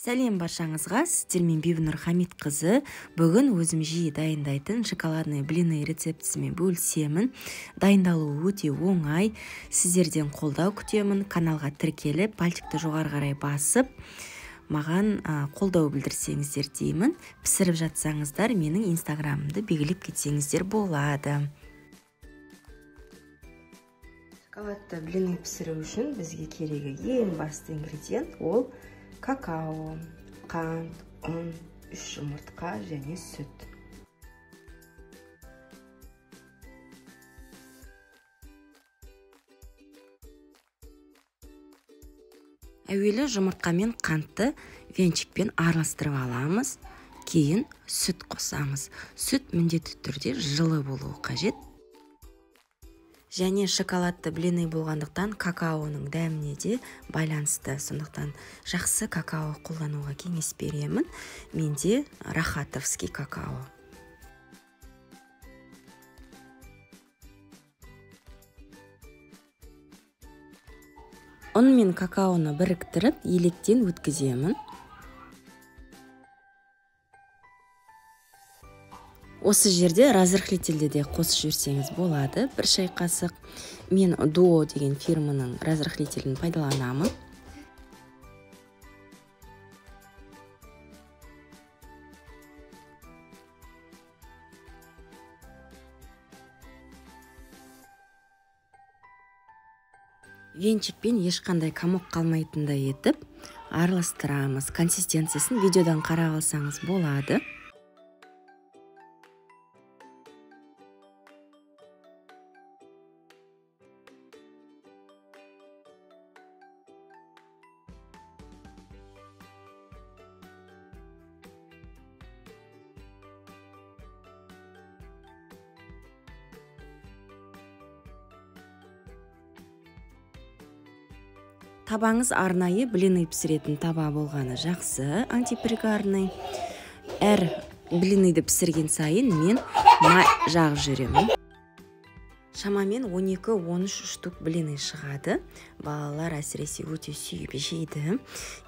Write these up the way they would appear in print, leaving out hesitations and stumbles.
Сәлем баршаңызға, сіздермен Бибінұр Хамитқызы. Бүгін өзім жиі дайындайтын шоколадный блины рецептісімен бөлісемін. Дайындалуы өте оңай. Сіздерден қолдау күтемін. Каналға тіркеліп, пальчикті жоғары қарай басып, маған қолдау білдірсеңіздер деймін. Пісіріп жатсаңыздар, менің инстаграмымды белгілеп кетсеңіздер болады. Шоколадты блины пісіру үшін бізге керегі ең басты ингредиент ол какао, қант, ұн, 3 жұмыртқа және сүт. Әуелі жұмыртқа мен қантты венчикпен араластырып аламыз, кейін сүт қосамыз. Сүт міндетті түрде жылы болуы қажет. Және шоколадты блины болғандықтан какаоның дәміне де байланысты. Сондықтан жақсы какао қолдануға кеңес беремін. Менде рахатовский какао. Ұн мен какаоны біріктіріп, електен өткіземін. Осы жерде разрыхлительді де қосып жіберсеңіз болады. 1 шай қасық. Мен Дуо деген фирманың разрыхлителін пайдаланамын. Венчикпен ешқандай комок қалмайтындай етіп араластырамыз. Консистенциясын видеодан қарап алсаңыз болады. Табаңыз арнайы блины пісіретін таба болғаны жақсы, антипригарный. Әр блиныды пісірген сайын мен май жағып жүремін. Шамамен 12-13 штук блины шығады. Балалар әсіресе өте сүйіп жейді.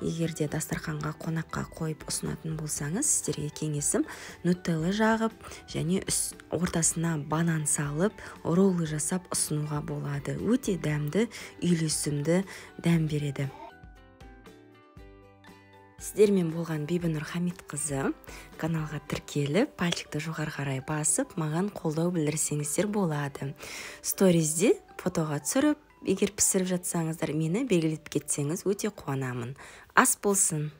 Егерде дастарханға қонаққа қойып ұсынатын болсаңыз, сіздерге кеңесім нутелла жағып, және ортасына банан салып, роллы жасап ұсынуға болады. Өте дәмді, үйлесімді дәм береді. Сіздермен болған Бибінұр Хамитқызы. Каналға тіркеліп, пальчикті жоғары қарай басып, маған қолдау білдірсеңіздер болады. Сторизде фотоға түсіріп, егер пісіріп жатсаңыздар, мені белгілеп кетсеңіз өте қуанамын. Ас болсын!